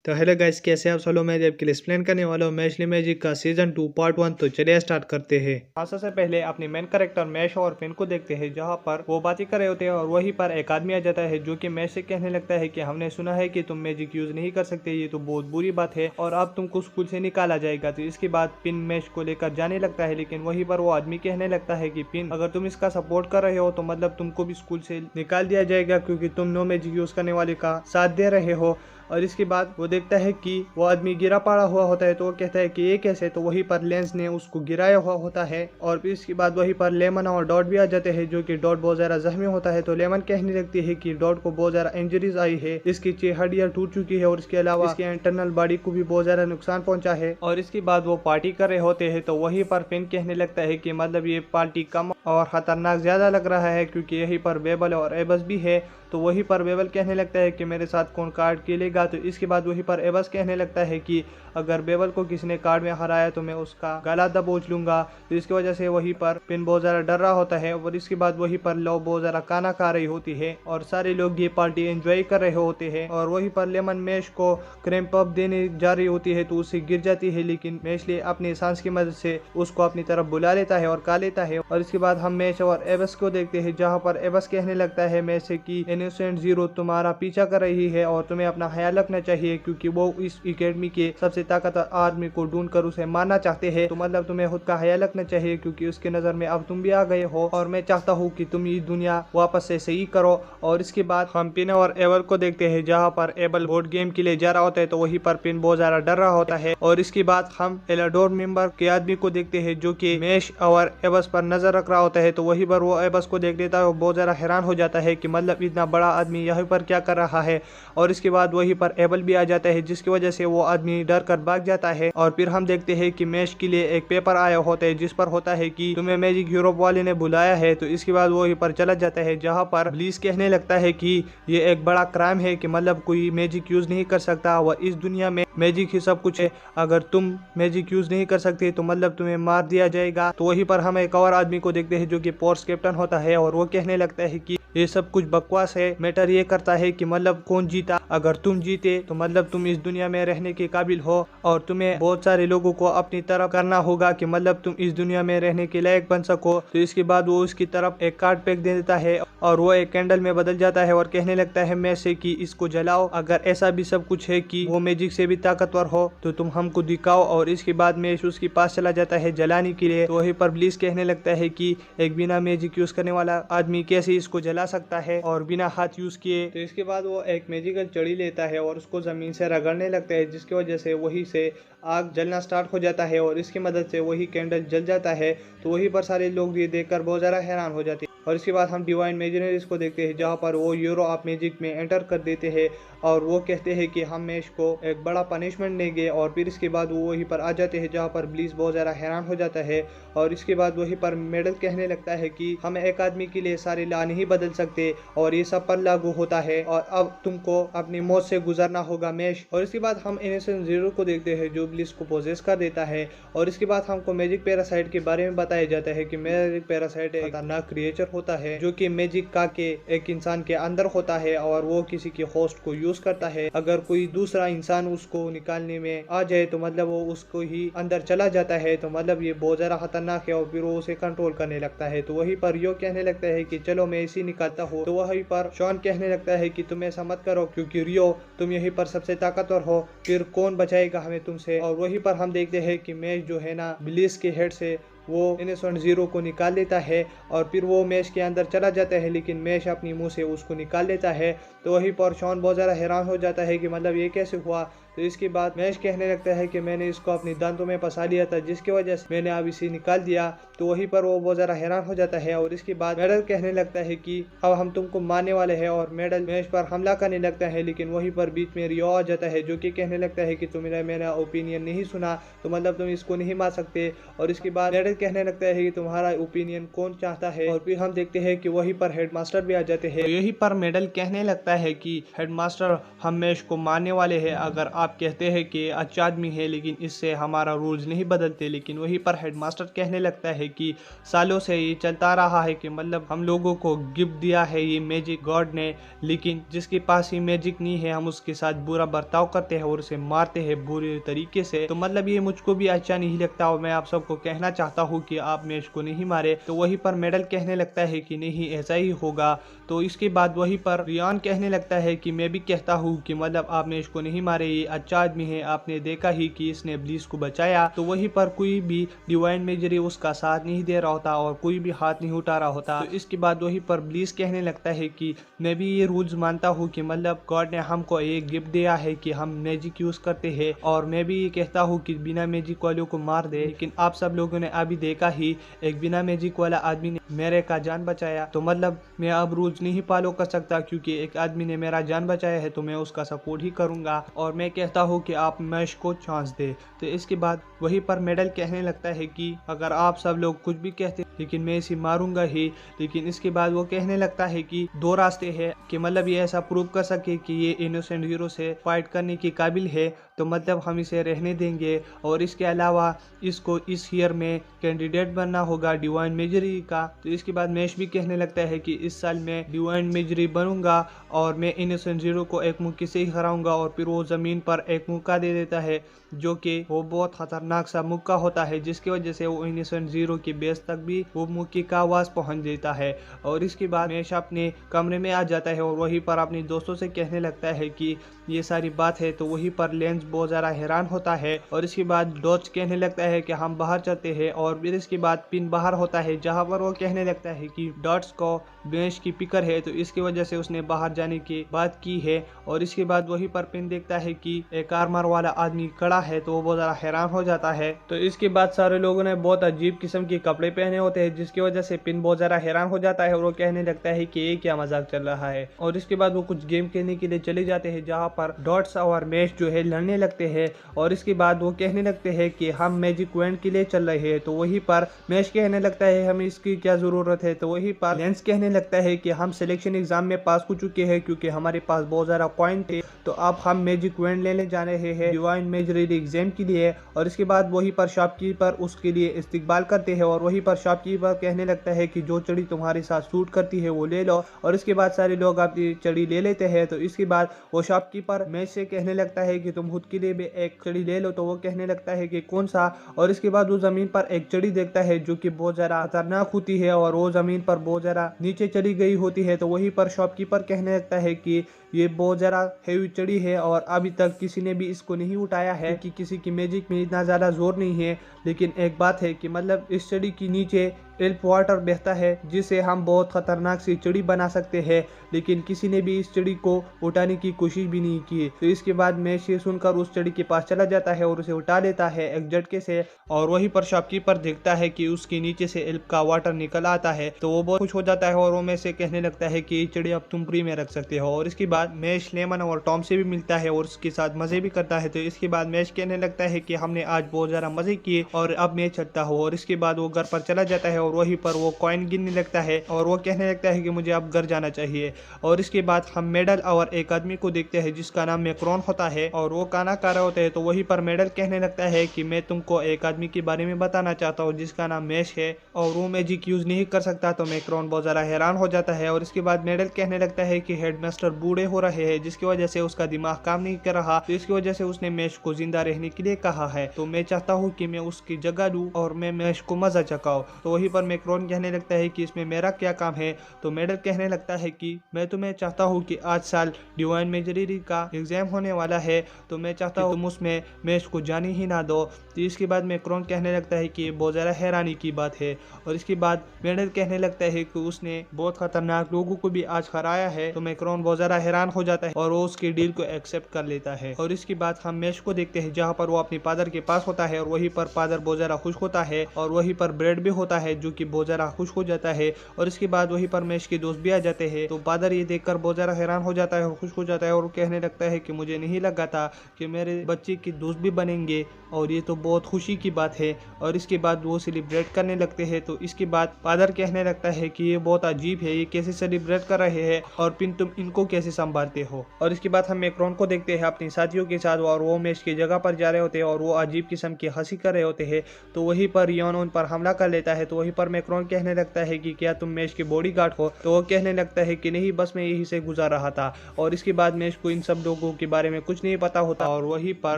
तो hello guys, कैसे आप सब लोग। मैं आपके लिए एक्सप्लेन करने वाला हूँ मैशली मैजिक का सीजन 2 पार्ट 1। तो चलिए स्टार्ट करते हैं। सबसे पहले अपनी मेन कैरेक्टर मैश और फिन को देखते हैं, जहाँ पर वो बातें कर रहे होते हैं और वहीं पर एक आदमी आ जाता है जो कि मैश से कहने लगता है कि हमने सुना है कि तुम मैजिक यूज नहीं कर सकते, ये तो बहुत बुरी बात है और अब तुमको स्कूल से निकाला जाएगा। तो इसके बाद पिन मैश को लेकर जाने लगता है, लेकिन वहीं पर वो आदमी कहने लगता है कि पिन, अगर तुम इसका सपोर्ट कर रहे हो तो मतलब तुमको भी स्कूल से निकाल दिया जाएगा, क्योंकि तुम नो मैजिक यूज करने वाले का साथ दे रहे हो। और इसके बाद वो देखता है कि वो आदमी गिरा पड़ा हुआ होता है, तो वो कहता है कि ये कैसे। तो वहीं पर लेंस ने उसको गिराया हुआ होता है और फिर इसके बाद वहीं पर लेमन और डॉट भी आ जाते हैं, जो कि डॉट बहुत ज्यादा जख्मी होता है। तो लेमन कहने लगती है कि डॉट को बहुत ज्यादा इंजरीज आई है, इसकी 6 हड्डियां टूट चुकी है और इसके अलावा इसके इंटरनल बॉडी को भी बहुत ज्यादा नुकसान पहुंचा है। और इसके बाद वो पार्टी कर रहे होते हैं, तो वहीं पर फिन कहने लगता है कि मतलब ये पार्टी कम और खतरनाक ज्यादा लग रहा है, क्योंकि यहीं पर बेबल और एबस भी है। तो वहीं पर बेबल कहने लगता है कि मेरे साथ कौन कार्ड खेलेगा। तो इसके बाद वहीं पर एबस कहने लगता है कि अगर बेबल को किसी ने कार्ड में हराया तो मैं उसका गला दबोच लूंगा। तो इसकी वजह से वहीं पर पिन बहुत ज्यादा डर रहा होता है और इसके बाद वहीं पर लो बहुत ज्यादा खाना खा रही होती है और सारे लोग ये पार्टी एंजॉय कर रहे होते हैं। और वहीं पर लेमन मैश को क्रैम्प अप देने जा रही होती है, तो उससे गिर जाती है, लेकिन मैशली अपनी सांस की मदद से उसको अपनी तरफ बुला लेता है और खा लेता है। और इसके बाद हम मैश और एबस को देखते हैं, जहाँ पर एबस कहने लगता है मैश से कि इनोसेंट जीरो तुम्हारा पीछा कर रही है और तुम्हें अपना ख्याल रखना चाहिए, क्योंकि वो इस एकेडमी के सबसे ताकतवर आदमी को ढूंढ कर उसे मारना चाहते हैं। तो मतलब तुम्हें खुद का ख्याल रखना चाहिए, क्योंकि उसके नजर में अब तुम भी आ गए हो और मैं चाहता हूँ कि तुम ये दुनिया वापस से सही करो। और इसके बाद हम पिन और एबल को देखते हैं, जहाँ पर एबल बोर्ड गेम के लिए जा रहा होता है, तो वहीं पर पिन बहुत ज्यादा डर रहा होता है। और इसके बाद हम एलाडोर मेंबर के आदमी को देखते हैं, जो कि मैश और एबस पर नजर रख रहा होता है। तो वहीं पर वो एबस को देख लेता है और बहुत ज्यादा हैरान हो जाता है कि मतलब इतना बड़ा आदमी यहाँ पर क्या कर रहा है। और इसके बाद वहीं पर एबल भी आ जाता है, जिसकी वजह से वो आदमी डर कर भाग जाता है। और फिर हम देखते हैं कि मैश के लिए एक पेपर आया होता है, जिस पर होता है कि तुम्हें मैजिक यूरोप वाले ने बुलाया है। तो इसके बाद वो वहीं पर चला जाता है, जहाँ पर ब्लीस कहने लगता है कि ये एक बड़ा क्राइम है कि मतलब कोई मैजिक यूज नहीं कर सकता और इस दुनिया में मैजिक ही सब कुछ है। अगर तुम मैजिक यूज नहीं कर सकते तो मतलब तुम्हें मार दिया जाएगा। तो वहीं पर हम एक और आदमी को देखते हैं, जो कि फोर्स कैप्टन होता है और वो कहने लगता है कि ये सब कुछ बकवास है, मैटर ये करता है कि मतलब कौन जीता। अगर तुम जीते तो मतलब तुम इस दुनिया में रहने के काबिल हो और तुम्हें बहुत सारे लोगों को अपनी तरफ करना होगा कि मतलब तुम इस दुनिया में रहने के लायक बन सको। तो इसके बाद वो उसकी तरफ एक कार्ड पैक दे देता है और वो एक कैंडल में बदल जाता है और कहने लगता है मैं से कि इसको जलाओ, अगर ऐसा भी सब कुछ है कि वो मैजिक से भी ताकतवर हो तो तुम हमको दिखाओ। और इसके बाद मैश उसके पास चला जाता है जलाने के लिए। तो वहीं पर ब्लीस कहने लगता है कि एक बिना मैजिक यूज करने वाला आदमी कैसे इसको जला सकता है और बिना हाथ यूज किए। तो इसके बाद वो एक मैजिकल चड़ी लेता है और उसको जमीन से रगड़ने लगता है, जिसकी वजह से वही से आग जलना स्टार्ट हो जाता है और इसकी मदद से वही कैंडल जल जाता है। तो वहीं पर सारे लोग ये देखकर बहुत ज्यादा हैरान हो जाते हैं। और इसके बाद हम डिवाइन मैजिनरीज को देखते हैं, जहाँ पर वो यूरो ऑफ मैजिक में एंटर कर देते हैं और वो कहते हैं कि हम मैश को एक बड़ा पनिशमेंट देंगे। और फिर इसके बाद वो वहीं पर आ जाते हैं, जहाँ पर ब्लीस बहुत ज़्यादा हैरान हो जाता है। और इसके बाद वहीं पर मेडल कहने लगता है कि हम एक आदमी के लिए सारे लॉ नहीं बदल सकते और ये सब पर लागू होता है और अब तुमको अपनी मौत से गुजरना होगा मैश। और इसके बाद हम इनोसेंट जीरो को देखते हैं, जो ब्लीस को पोजेस कर देता है। और इसके बाद हमको मैजिक पैरासाइट के बारे में बताया जाता है कि मैजिक पैरासाइट एक खतरनाक क्रिएचर होता है, जो कि मैजिक का के एक इंसान के अंदर होता है और वो किसी के होस्ट को यूज करता है। अगर कोई दूसरा इंसान उसको निकालने में आ जाए तो मतलब वो उसको ही अंदर चला जाता है। तो मतलब ये बहुत ज्यादा खतरनाक है और फिर वो उसे कंट्रोल करने लगता है। तो वहीं पर यो कहने लगता है कि चलो मैं इसी निकालता हूँ। तो वहीं पर शॉन कहने लगता है कि तुम ऐसा मत करो, क्योंकि रियो तुम यहीं पर सबसे ताकतवर हो, फिर कौन बचाएगा हमें तुमसे। और वहीं पर हम देखते हैं कि मैश जो है ना ब्लीस के हेड से वो इनोसेंट जीरो को निकाल लेता है और फिर वो मैश के अंदर चला जाता है, लेकिन मैश अपनी मुंह से उसको निकाल लेता है। तो वहीं पर शॉन बहुत ज़्यादा हैरान हो जाता है कि मतलब ये कैसे हुआ। तो इसके बाद मैश कहने लगता है कि मैंने इसको अपनी दांतों में फंसा लिया था, जिसकी वजह से मैंने अब इसे निकाल दिया। तो वहीं पर वो बहुत ज़्यादा हैरान हो जाता है। और इसके बाद मेडल कहने लगता है कि अब हम तुमको मारने वाले हैं और मेडल मैश पर हमला करने लगता है, लेकिन वहीं पर बीच में रियो आ जाता है, जो कि कहने लगता है कि तुमने मेरा ओपिनियन नहीं सुना, तो मतलब तुम इसको नहीं मार सकते। और इसके बाद मेडल कहने लगता है कि तुम्हारा ओपिनियन कौन चाहता है, और फिर हम देखते हैं कि वहीं पर हेडमास्टर भी आ जाते हैं। तो यहीं पर मेडल कहने लगता है कि हेडमास्टर हम मेश को मारने वाले हैं अगर आप कहते हैं कि अच्छा आदमी है, लेकिन इससे हमारा रूल्स नहीं बदलते। लेकिन वहीं पर हेडमास्टर कहने लगता है कि सालों से ये चलता रहा है कि मतलब हम लोगों को गिफ्ट दिया है ये मैजिक गॉड ने, लेकिन जिसके पास ये मैजिक नहीं है हम उसके साथ बुरा बर्ताव करते हैं और उसे मारते हैं बुरे तरीके से। तो मतलब ये मुझको भी अच्छा नहीं लगता और मैं आप सबको कहना चाहता हूँ कि आप मेश को नहीं मारे। तो वहीं पर मेडल कहने लगता है कि नहीं ऐसा ही होगा। तो इसके बाद वहीं पर रियान कहने लगता है कि मैं भी कहता हूँ कि मतलब आप मेश को नहीं मारे, ये अच्छा आदमी है, आपने देखा ही कि इसने ब्लीच को बचाया। तो वहीं पर कोई भी डिवाइन मेजरी उसका साथ नहीं दे रहा होता और कोई भी हाथ नहीं उठा रहा होता। तो इसके बाद वहीं पर ब्लीच कहने लगता है कि मैं भी ये रूल्स मानता हूँ कि मतलब गॉड ने हमको एक गिफ्ट दिया है कि हम मैजिक यूज करते हैं, और मैं भी ये कहता हूँ कि बिना मैजिक वालों को मार दे। लेकिन आप सब लोगों ने अभी देखा ही एक बिना मैजिक वाला आदमी ने मेरे का जान बचाया। तो मतलब मैं अब रूल्स नहीं फॉलो कर सकता क्योंकि एक आदमी ने मेरा जान बचाया है, तो मैं उसका सपोर्ट ही करूंगा और मैं कहता हूँ कि आप मैश को चांस दे। तो इसके बाद वहीं पर मेडल कहने लगता है कि अगर आप सब लोग कुछ भी कहते लेकिन मैं इसे मारूंगा ही। लेकिन इसके बाद वो कहने लगता है कि दो रास्ते हैं कि मतलब ये ऐसा प्रूव कर सके कि ये इनोसेंट हीरो से फाइट करने के काबिल है, तो मतलब हम इसे रहने देंगे। और इसके अलावा इसको इस ईयर में कैंडिडेट बनना होगा डिवाइन मेजरी का। तो इसके बाद मैश भी कहने लगता है कि इस साल मैं डिवाइन मेजरी बनूंगा और मैं इनोसेंट हीरो को एक मुक्के से ही हराऊंगा। और फिर वो जमीन पर एक मुक्का दे देता है जो कि वो बहुत खतरनाक सा मुक्का होता है, जिसकी वजह से वो इनोसेंट हीरो की बेस तक भी वो मुक्के का आवाज पहुंच देता है। और इसके बाद मैश अपने कमरे में आ जाता है और वहीं पर अपने दोस्तों से कहने लगता है कि ये सारी बात है। तो वहीं पर लेंस बहुत ज़्यादा हैरान होता है। और इसके बाद डॉज कहने लगता है कि हम बाहर चलते हैं। और फिर इसके बाद पिन बाहर होता है जहां पर वो कहने लगता है कि डॉट्स को मैश की फिक्र है, तो इसकी वजह से उसने बाहर जाने की बात की है। और इसके बाद वहीं पर पिन देखता है कि एक आर्मर वाला आदमी खड़ा है, तो वो बहुत ज़्यादा हैरान हो जाता है। तो इसके बाद सारे लोगों ने बहुत अजीब किस्म के कपड़े पहने होते हैं, जिसकी वजह से पिन बहुत ज़्यादा हैरान हो जाता है और वो कहने लगता है कि ये क्या मजाक चल रहा है। और इसके बाद वो कुछ गेम खेलने के लिए चले जाते हैं जहाँ पर डॉट्स और मैश जो है लड़ने लगते हैं। और इसके बाद वो कहने लगते हैं कि हम मैजिक इवेंट के लिए चल रहे हैं। तो वहीं पर मैश कहने लगता है हमें इसकी क्या जरूरत है। तो वहीं पर लेंस कहने लगता है कि हम सिलेक्शन एग्जाम में पास हो चुके हैं क्योंकि हमारे पास बहुत ज़्यादा कॉइन थे, तो अब हम मैजिक इवेंट लेने जा रहे हैं डिवाइन मेजरी एग्जाम के लिए। और इसके बाद वहीं पर शॉपकीपर उसके लिए इस्तेकबाल करते हैं और वहीं पर शॉपकीपर कहने लगता है कि जो चड़ी तुम्हारे साथ सूट करती है वो ले लो। और इसके बाद सारे लोग अपनी चड़ी ले लेते हैं। तो इसके बाद वो शॉपकीपर मैच से कहने लगता है कि तुम खुद के लिए भी एक चड़ी ले लो। तो वो कहने लगता है कि कौन सा। और इसके बाद वो जमीन पर एक चड़ी देखता है जो कि बहुत ज्यादा खतरनाक होती है और वो जमीन पर बहुत ज्यादा नीचे चली गई होती है। तो वहीं पर शॉपकीपर कहने लगता है कि ये बहुत ज्यादा हेवी चड़ी है और अभी तक किसी ने भी इसको नहीं उठाया है कि किसी की मैजिक में इतना ज्यादा जोर नहीं है। लेकिन एक बात है कि मतलब इस चड़ी के नीचे एल्प वाटर बहता है जिसे हम बहुत खतरनाक सी चड़ी बना सकते हैं, लेकिन किसी ने भी इस चड़ी को उठाने की कोशिश भी नहीं की। तो इसके बाद मैश ये सुनकर उस चड़ी के पास चला जाता है और उसे उठा लेता है एक झटके से। और वहीं पर शॉपकीपर देखता है कि उसके नीचे से एल्प का वाटर निकल आता है, तो वो बहुत खुश हो जाता है और वो मैश से कहने लगता है कि ये चड़ी अब तुम फ्री में रख सकते हो। और इसके बाद मैश लेमन और टॉम से भी मिलता है और उसके साथ मजे भी करता है। तो इसके बाद मैश कहने लगता है कि हमने आज बहुत ज्यादा मजे किए और अब मैं चलता हूँ। और इसके बाद वो घर पर चला जाता है और वहीं पर वो कॉइन गिनने लगता है और वो कहने लगता है कि मुझे अब घर जाना चाहिए। और इसके बाद हम मेडल और एक आदमी को देखते हैं जिसका नाम मैक्रोन होता है और वो खाना खा रहे होते हैं। तो वहीं पर मेडल कहने लगता है कि मैं तुमको एक आदमी के बारे में बताना चाहता हूँ जिसका नाम मैश है और वो मैजिक यूज नहीं कर सकता। तो मैक्रोन बहुत ज्यादा हैरान हो जाता है। और इसके बाद मेडल कहने लगता है कि हेडमास्टर बूढ़े हो रहे हैं जिसकी वजह से उसका दिमाग काम नहीं कर रहा, तो इसकी वजह से उसने मैश को जिंदा रहने के लिए कहा है। तो मैं चाहता हूँ कि मैं उसकी जगह लूँ और मैं मैश को मजा चखाऊं। तो वहीं पर मैक्रोन कहने लगता है कि इसमें मेरा क्या काम है। तो मेडल कहने लगता है कि मैं तुम्हें चाहता हूँ कि आज साल डिवाइन मेजरी का एग्जाम होने वाला है, तो मैं चाहता हूँ तुम उसमें मैश को जाने ही ना दो। तो इसके बाद मैक्रोन कहने लगता है कि बहुत ज़्यादा हैरानी की बात है। और इसके बाद मेडल कहने लगता है कि उसने बहुत खतरनाक लोगों को भी आज हराया है। तो मैक्रोन बहुत ज़्यादा हैरान हो जाता है और वो उसकी डील को एक्सेप्ट कर लेता है। और इसके बाद हम मैश को देखते हैं जहाँ पर वो अपने फादर के पास होता है और वहीं पर फादर बहुत ज़्यादा खुश होता है और वहीं पर ब्रेड भी होता है जो कि बहुत ज्यादा खुश हो जाता है। और इसके बाद वहीं पर मेश के दोस्त भी आ जाते हैं। तो फादर ये देखकर बहुत ज्यादा हैरान हो जाता है और खुश हो जाता है और कहने लगता है कि मुझे नहीं लगा था कि मेरे बच्चे के दोस्त भी बनेंगे और ये तो बहुत खुशी की बात है। और इसके बाद वो सेलिब्रेट करने लगते हैं। तो इसके बाद फादर कहने लगता है कि ये बहुत अजीब है, ये कैसे सेलिब्रेट कर रहे हैं और फिर तुम इनको कैसे संभालते हो। और इसके बाद हम मैक्रोन को देखते हैं अपने साथियों के साथ और वो मैच की जगह पर जा रहे होते हैं और वो अजीब किस्म की हंसी कर रहे होते हैं। तो वहीं पर रियोन उन पर हमला कर लेता है। तो वहीं पर मैक्रोन कहने लगता है कि क्या तुम मैच के बॉडीगार्ड हो। तो वो कहने लगता है कि नहीं, बस मैं यही से गुजर रहा था। और इसके बाद मैच को इन सब लोगों के बारे में कुछ नहीं पता होता और वहीं पर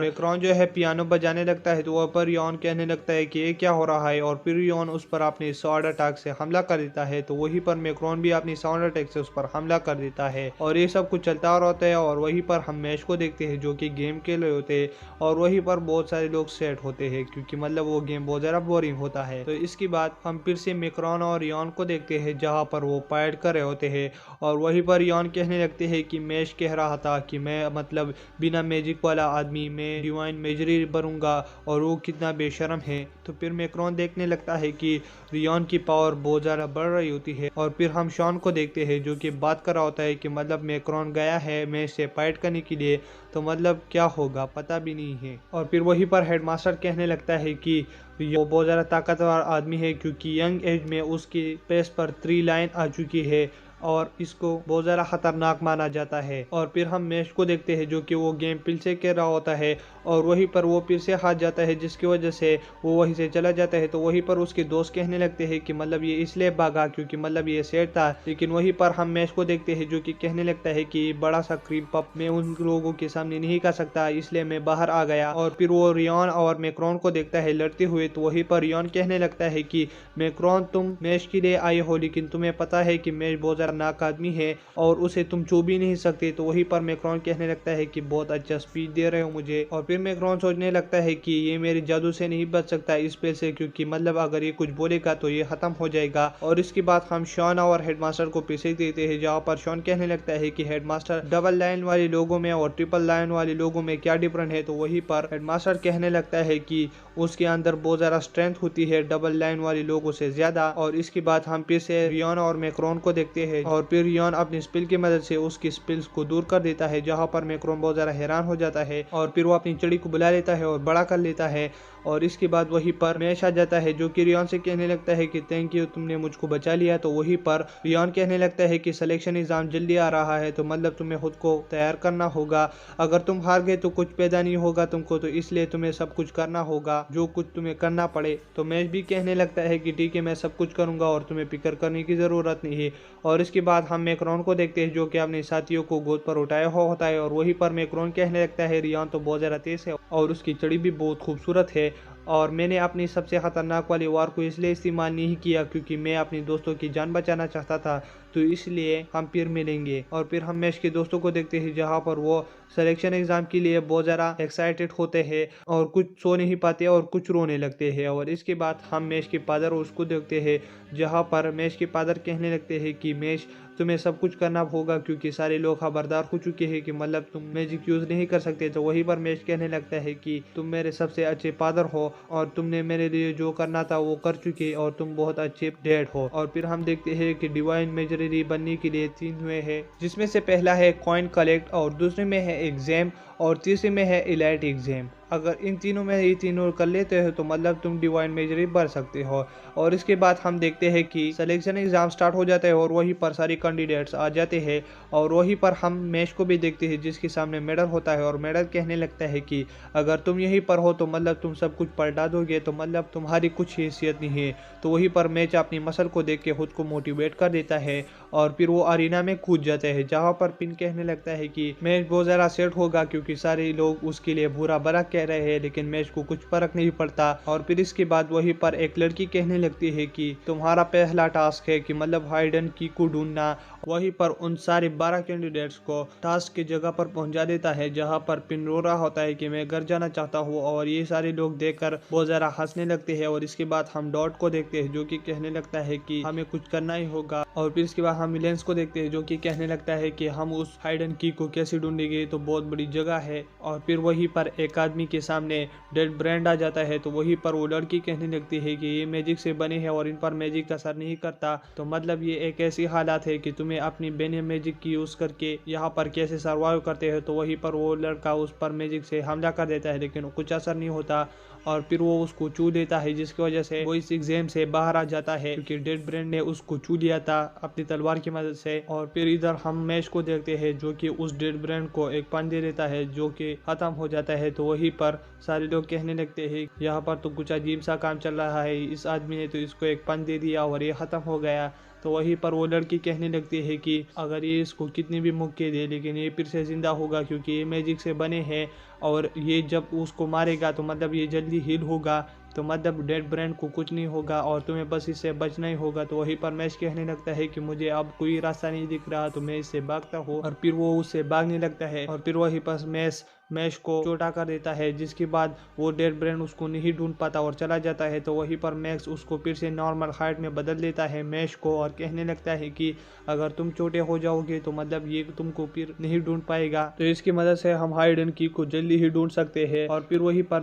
मैक्रोन जो है पियानो बजाने लगता है। तो वह पर रियोन कहने लगता है कि ये क्या हो रहा है और फिर रियोन उस पर अपने स्वॉर्ड अटैक से हमला कर देता है। तो वहीं पर मैक्रोन भी अपनी स्वॉर्ड अटैक से उस पर हमला कर देता है और ये सब कुछ चलता रहता है। और वहीं पर हम मैच को देखते हैं जो कि गेम के लिए होते हैं और वहीं पर बहुत सारे लोग सेट होते हैं क्योंकि मतलब वो गेम बहुत ज्यादा बोरिंग होता है। तो इसके बाद हम फिर से मैक्रोन और रियोन को देखते हैं जहाँ पर वो फाइट कर रहे होते हैं और वहीं पर रियोन कहने लगते हैं कि मैच कह रहा था कि मैं मतलब बिना मैजिक वाला आदमी, मैं डिवाइन मेजरी बनूंगा और वो कितना बेशर्म है। तो फिर मैक्रोन देखने लगता है कि रियोन की पावर बहुत ज़्यादा बढ़ रही होती है। और फिर हम शॉन को देखते हैं जो कि बात कर रहा होता है कि मतलब मैक्रोन गया है मैच से फाइट करने के लिए, तो मतलब क्या होगा पता भी नहीं है। और फिर वहीं पर हेडमास्टर कहने लगता है कि वो बहुत ज़्यादा ताकतवर आदमी है क्योंकि यंग एज में उसकी पेस पर 3 लाइन आ चुकी है और इसको बहुत ज़्यादा खतरनाक माना जाता है। और फिर हम मैच को देखते हैं जो कि वो गेम फिर से खेल रहा होता है और वहीं पर वो फिर से हार जाता है जिसकी वजह से वो वहीं से चला जाता है। तो वहीं पर उसके दोस्त कहने लगते हैं कि मतलब ये इसलिए भागा क्योंकि मतलब ये सेट था। लेकिन वहीं पर हम मैच को देखते हैं जो कि कहने लगता है कि बड़ा सा क्रीम पप मैं उन लोगों के सामने नहीं कर सकता, इसलिए मैं बाहर आ गया। और फिर वो रियोन और मैक्रोन को देखता है लड़ते हुए। तो वहीं पर रियोन कहने लगता है कि मैक्रोन तुम मैच के लिए आए हो लेकिन तुम्हें पता है कि मैच बहुत खतरनाक आदमी है और उसे तुम छू भी नहीं सकते। तो वहीं पर मैक्रोन कहने लगता है कि बहुत अच्छा स्पीच दे रहे हो मुझे। और फिर मैक्रोन सोचने लगता है कि ये मेरे जादू से नहीं बच सकता इस स्पेल से क्योंकि मतलब अगर ये कुछ बोलेगा तो ये खत्म हो जाएगा। और इसके बाद हम शॉन और हेडमास्टर को पीछे देते हैं जहाँ पर शॉन कहने लगता है कि हेडमास्टर डबल लाइन वाले लोगों में और ट्रिपल लाइन वाले लोगों में क्या डिफरेंट है। तो वहीं पर हेडमास्टर कहने लगता है कि उसके अंदर बहुत ज्यादा स्ट्रेंथ होती है डबल लाइन वाले लोगों से ज्यादा। और इसके बाद हम फिर से रियोन और मैक्रोन को देखते हैं और फिर रियोन अपनी स्पिल की मदद से उसकी स्पिल्स को दूर कर देता है जहाँ पर मैक्रोन बहुत ज्यादा हैरान हो जाता है। और फिर वो अपनी चिड़ी को बुला लेता है और बड़ा कर लेता है। और इसके बाद वहीं पर मैश आ जाता है जो कि रियोन से कहने लगता है कि थैंक यू, तुमने मुझको बचा लिया। तो वहीं पर रियोन कहने लगता है कि सिलेक्शन एग्जाम जल्दी आ रहा है तो मतलब तुम्हें खुद को तैयार करना होगा, अगर तुम हार गए तो कुछ पैदा नहीं होगा तुमको, तो इसलिए तुम्हें सब कुछ करना होगा जो कुछ तुम्हें करना पड़े। तो मैश भी कहने लगता है कि ठीक है मैं सब कुछ करूंगा और तुम्हें फिक्र करने की जरूरत नहीं है। और इसके बाद हम मैक्रोन को देखते हैं जो कि अपने साथियों को गोद पर उठाया हुआ होता है और वहीं पर मैक्रोन कहने लगता है रियोन तो बहुत ज्यादा तेज है और उसकी छड़ी भी बहुत खूबसूरत है और मैंने अपनी सबसे खतरनाक वाली वार को इसलिए इस्तेमाल नहीं किया क्योंकि मैं अपने दोस्तों की जान बचाना चाहता था, तो इसलिए हम फिर मिलेंगे। और फिर हम मैश के दोस्तों को देखते हैं जहाँ पर वो सिलेक्शन एग्जाम के लिए बहुत ज़्यादा एक्साइटेड होते हैं और कुछ सो नहीं पाते और कुछ रोने लगते हैं। और इसके बाद हम मैश के फादर उसको देखते हैं जहाँ पर मैश के फादर कहने लगते हैं कि मैश तुम्हें सब कुछ करना होगा क्योंकि सारे लोग खबरदार हो चुके हैं कि मतलब तुम मैजिक यूज नहीं कर सकते। तो वहीं पर मैश कहने लगता है कि तुम मेरे सबसे अच्छे फादर हो और तुमने मेरे लिए जो करना था वो कर चुके और तुम बहुत अच्छे डैड हो। और फिर हम देखते हैं कि डिवाइन मेजरी बनने के लिए 3 हुए हैं जिसमें से पहला है कॉइन कलेक्ट और दूसरे में है एग्जाम और तीसरे में है इलाइट एग्जाम। अगर इन तीनों में ये तीनों कर लेते हो तो मतलब तुम डिवाइन मेजरी बन सकते हो। और इसके बाद हम देखते हैं कि सिलेक्शन एग्जाम स्टार्ट हो जाता है और वहीं पर सारे कैंडिडेट्स आ जाते हैं और वहीं पर हम मैच को भी देखते हैं जिसके सामने मेडल होता है और मेडल कहने लगता है कि अगर तुम यहीं पर हो तो मतलब तुम सब कुछ पलटा दोगे, तो मतलब तुम्हारी कुछ हैसियत नहीं है। तो वहीं पर मैच अपनी मसल को देख के खुद को मोटिवेट कर देता है और फिर वो अरीना में कूद जाता है जहाँ पर पिन कहने लगता है कि मैच बहुत ज़्यादा सेट होगा क्योंकि सारे लोग उसके लिए बुरा भला कह रहे हैं लेकिन मैच को कुछ फर्क नहीं पड़ता। और फिर इसके बाद वहीं पर एक लड़की कहने लगती है कि तुम्हारा पहला टास्क है कि मतलब हाइडन की को ढूंढना। वहीं पर उन सारे 12 कैंडिडेट्स को टास्क की जगह पर पहुंचा देता है जहां पर पिन रो रहा होता है कि मैं घर जाना चाहता हूं और ये सारे लोग देखकर बहुत ज़्यादा हंसने लगते हैं। और इसके बाद हम डॉट को देखते हैं जो कि कहने लगता है कि हमें कुछ करना ही होगा। और फिर इसके बाद हम लेंस को देखते हैं जो कि कहने लगता है कि हम उस हाइडन की को कैसे ढूंढेंगे, तो बहुत बड़ी जगह है। और फिर वहीं पर एक आदमी के सामने डेड ब्रांड आ जाता है, तो वहीं पर वो लड़की कहने लगती है कि ये मैजिक से बने हैं और इन पर मैजिक का असर नहीं करता, तो मतलब ये एक ऐसी हालात है कि तुम्हें अपनी बेने मैजिक की यूज करके यहाँ पर कैसे सर्वाइव करते हैं। तो वहीं पर वो लड़का उस पर मैजिक से हमला कर देता है, लेकिन कुछ असर नहीं होता और फिर वो उसको छू देता है, जिसकी वजह से वो इस एग्जाम से बाहर आ जाता है क्योंकि डेड ब्रेन ने उसको छू लिया था अपनी तलवार की मदद से। और फिर इधर हम मैश को देखते हैं जो कि उस डेड ब्रेन को एक पंच दे देता है जो कि खत्म हो जाता है। तो वहीं पर सारे लोग कहने लगते हैं यहाँ पर तो कुछ अजीब सा काम चल रहा है, इस आदमी ने तो इसको एक पंच दे दिया और ये खत्म हो गया। तो वहीं पर वो लड़की कहने लगती है कि अगर ये इसको कितनी भी मुक्के दे लेकिन ये फिर से जिंदा होगा क्योंकि ये मैजिक से बने हैं और ये जब उसको मारेगा तो मतलब ये जल्दी हील होगा, तो मतलब डेड ब्रेन को कुछ नहीं होगा और तुम्हें बस इससे बचना ही होगा। तो वहीं पर मैश कहने लगता है कि मुझे अब कोई रास्ता नहीं दिख रहा, तो मैं इससे भागता हूँ और फिर वो उससे भागने लगता है और फिर वहीं पर मैश को चोटा कर देता है, जिसके बाद वो डेड ब्रेन उसको नहीं ढूंढ पाता और चला जाता है। तो वहीं पर मैक्स उसको फिर से नॉर्मल हाइट में बदल देता है मैश को और कहने लगता है कि अगर तुम छोटे हो जाओगे तो मतलब ये तुमको फिर नहीं ढूंढ पाएगा, तो इसकी मदद से हम हाइड एंड की को जल्दी ही ढूंढ सकते हैं। और फिर वहीं पर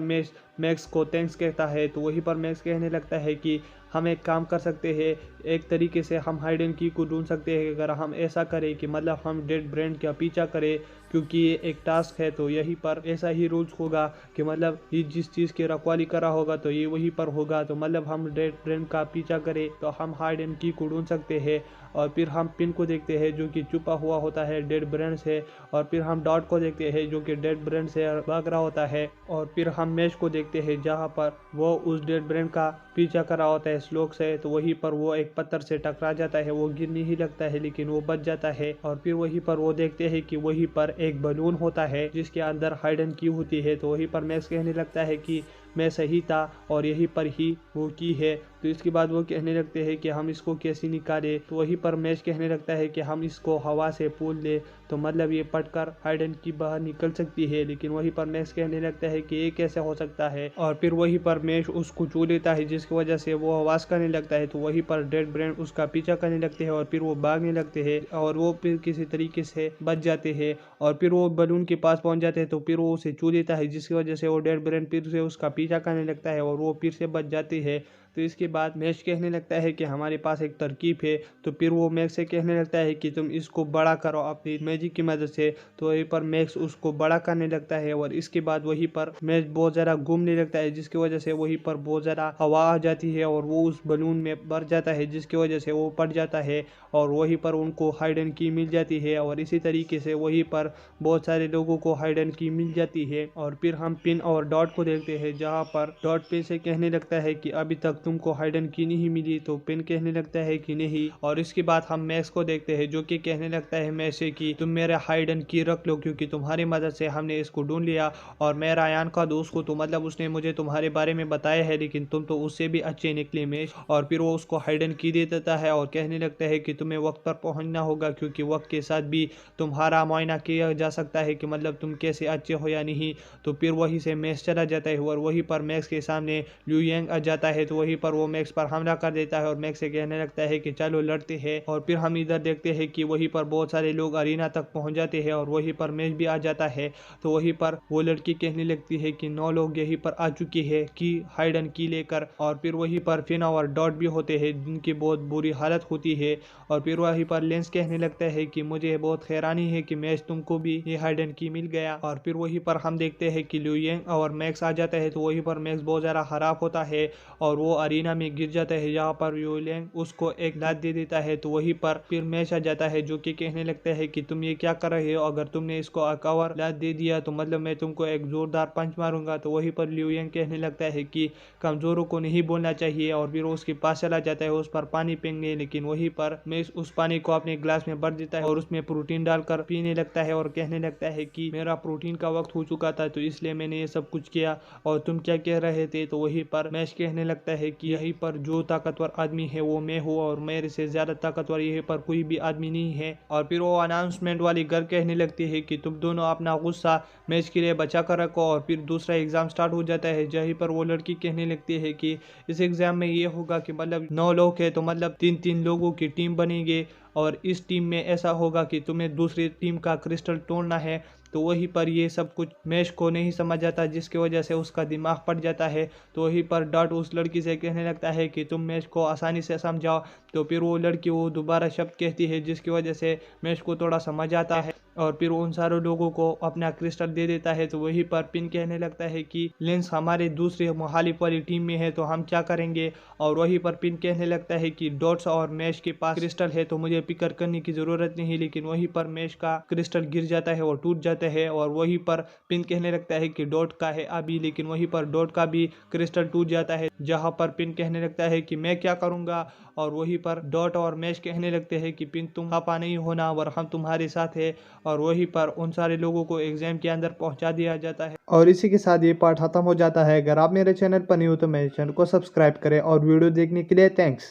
मैक्स को थैंक्स कहता है। तो वहीं पर मैक्स कहने लगता है कि हम एक काम कर सकते हैं, एक तरीके से हम हाइड एंड की को ढूंढ सकते हैं अगर हम ऐसा करें कि मतलब हम डेड ब्रेन का पीछा करें, क्योंकि ये एक टास्क है। तो यहीं पर ऐसा ही रूल्स होगा कि मतलब ये जिस चीज़ की रखवाली करा होगा तो ये वहीं पर होगा, तो मतलब हम डेड ब्रेन का पीछा करें तो हम हाइड एंड की को ढूंढ सकते हैं। और फिर हम पिन को देखते हैं जो कि छुपा हुआ होता है डेड ब्रेन से, और फिर हम डॉट को देखते हैं जो कि डेड ब्रेन से भाग रहा होता है, और फिर हम मैश को देखते हैं जहाँ पर वो उस डेड ब्रेन का पीछा कर रहा होता है स्लोक से। तो वहीं पर वो एक पत्थर से टकरा जाता है, वो गिरने ही लगता है लेकिन वो बच जाता है। और फिर वहीं पर वो देखते हैं कि वहीं पर एक बलून होता है जिसके अंदर हाइडन की होती है। तो वहीं पर मैक्स कहने लगता है कि मैं सही था और यहीं पर ही वो की है। तो इसके बाद वो कहने लगते हैं कि हम इसको कैसे निकाले। तो वहीं पर मैच कहने लगता है कि हम इसको हवा से फूल ले तो मतलब ये पटकर हाइडन की बाहर निकल सकती है, लेकिन वहीं पर मैक्स कहने लगता है कि ये कैसे हो सकता है। और फिर वहीं पर मैच उसको छू लेता है जिसकी वजह से वो आवाज करने लगता है। तो वहीं पर डेड ब्रेन उसका पीछा करने लगते हैं और फिर वो भागने लगते हैं और वो फिर किसी तरीके से बच जाते हैं। और फिर वो बलून के पास पहुंच जाते हैं तो फिर वो उसे छू लेता है जिसकी वजह से वो डेड ब्रेन फिर से उसका पीछा करने लगता है और वो फिर से बच जाती है। तो इसके बाद मैच कहने लगता है कि हमारे पास एक तरकीब है। तो फिर वो मैक्स से कहने लगता है कि तुम इसको बड़ा करो अपनी मैजिक की मदद से। तो वहीं पर मैक्स उसको बड़ा करने लगता है और इसके बाद वहीं पर मैच बहुत ज़्यादा घूमने लगता है जिसकी वजह से वहीं पर बहुत ज़्यादा हवा आ जाती है और वो उस बलून में भर जाता है जिसकी वजह से वो पड़ जाता है और वहीं पर उनको हाइडन की मिल जाती है। और इसी तरीके से वहीं पर बहुत सारे लोगों को हाइडन की मिल जाती है। और फिर हम पिन और डॉट को देखते हैं जहाँ पर डॉट पे से कहने लगता है कि अभी तक तुमको हाइडन की नहीं मिली, तो पिन कहने लगता है कि नहीं। और इसके बाद हम मैक्स को देखते हैं जो कि कहने लगता है मैक्स से कि तुम मेरे हाइडन की रख लो क्योंकि तुम्हारी मदद से हमने इसको ढूंढ लिया और मैं रायान का दोस्त हूँ, तो मतलब उसने मुझे तुम्हारे बारे में बताया है लेकिन तुम तो उससे भी अच्छे निकले मैक्स। और फिर वो उसको हाइडन की दे देता है और कहने लगता है कि तुम्हें वक्त पर पहुंचना होगा क्योंकि वक्त के साथ भी तुम्हारा मुआयना किया जा सकता है कि मतलब तुम कैसे अच्छे हो या नहीं। तो फिर वहीं से मैक्स चला जाता है और वहीं पर मैक्स के सामने लिu यांग आ जाता है। तो वहीं पर वो मैक्स पर हमला कर देता है और मैक्स से कहने लगता है कि चलो लड़ते हैं। और फिर हम इधर देखते हैं कि वहीं पर बहुत सारे लोग अरीना तक पहुंच जाते हैं और वहीं पर मैच भी आ जाता है। तो वहीं पर वो लड़की कहने लगती है कि 9 लोग यहीं पर आ चुके हैं कि हाइडन की लेकर। और फिर वहीं पर फिना और डॉट भी होते हैं जिनकी बहुत बुरी हालत होती है। और फिर वहीं पर लेंस कहने लगता है कि मुझे बहुत हैरानी है कि मैच तुमको भी ये हाइडन की मिल गया। और फिर वहीं पर हम देखते हैं कि लिu यांग और मैक्स आ जाता है। तो वहीं पर मैक्स बहुत ज़्यादा खराब होता है और वो अरीना में गिर जाता है जहाँ पर लिu यांग उसको एक लात दे देता है। तो वहीं पर फिर मैच आ जाता है जो कि कहने लगता है कि तुम ये क्या कर रहे हो, अगर तुमने इसको कवर लात दे दिया तो मतलब मैं तुमको एक जोरदार पंच मारूंगा। तो वहीं पर लिu यांग कहने लगता है कि कमजोरों को नहीं बोलना चाहिए और फिर उसके पास चला जाता है उस पर पानी पीने, लेकिन वहीं पर मैक्स उस पानी को अपने ग्लास में भर देता है और उसमें प्रोटीन डालकर पीने लगता है और कहने लगता है कि मेरा प्रोटीन का वक्त हो चुका था तो इसलिए मैंने ये सब कुछ किया और तुम क्या कह रहे थे। तो वहीं पर मैच कहने लगता है है कि यहीं पर जो ताकतवर आदमी है वो मैं हूँ और मेरे से ज्यादा ताकतवर यहीं पर कोई भी आदमी नहीं है। और फिर वो अनाउंसमेंट वाली गर्ल कहने लगती है कि तुम दोनों अपना गुस्सा मैच के लिए बचा कर रखो। और फिर दूसरा एग्जाम स्टार्ट हो जाता है जहीं पर वो लड़की कहने लगती है कि इस एग्जाम में ये होगा कि मतलब 9 लोग है तो मतलब 3-3 लोगों की टीम बनेगी और इस टीम में ऐसा होगा कि तुम्हें दूसरी टीम का क्रिस्टल तोड़ना है। तो वहीं पर ये सब कुछ मैश को नहीं समझ आता जिसकी वजह से उसका दिमाग फट जाता है। तो वहीं पर डॉट उस लड़की से कहने लगता है कि तुम मैश को आसानी से समझाओ। तो फिर वो लड़की वो दोबारा शब्द कहती है जिसकी वजह से मैश को थोड़ा समझ आता है और फिर उन सारे लोगों को अपना क्रिस्टल दे देता है। तो वहीं पर पिन कहने लगता है कि लेंस हमारे दूसरे मुखालिफ वाली टीम में है तो हम क्या करेंगे। और वहीं पर पिन कहने लगता है कि डॉट्स और मैश के पास क्रिस्टल है तो मुझे फिक्र करने की जरूरत नहीं। लेकिन वहीं पर मैश का क्रिस्टल गिर जाता है और टूट जाता है और वहीं पर पिन कहने लगता है कि डॉट का है अभी। लेकिन वहीं पर डॉट का भी क्रिस्टल टूट जाता है जहां पर पिन कहने लगता है कि मैं क्या करूंगा। और वहीं पर डॉट और मैश कहने लगते हैं कि पिन तुम खफा नहीं होना और हम तुम्हारे साथ है। और वहीं पर उन सारे लोगों को एग्जाम के अंदर पहुंचा दिया जाता है। और इसी के साथ ये पार्ट खत्म हो जाता है। अगर आप मेरे चैनल पर नहीं हो तो मेरे चैनल को सब्सक्राइब करें और वीडियो देखने के लिए थैंक्स।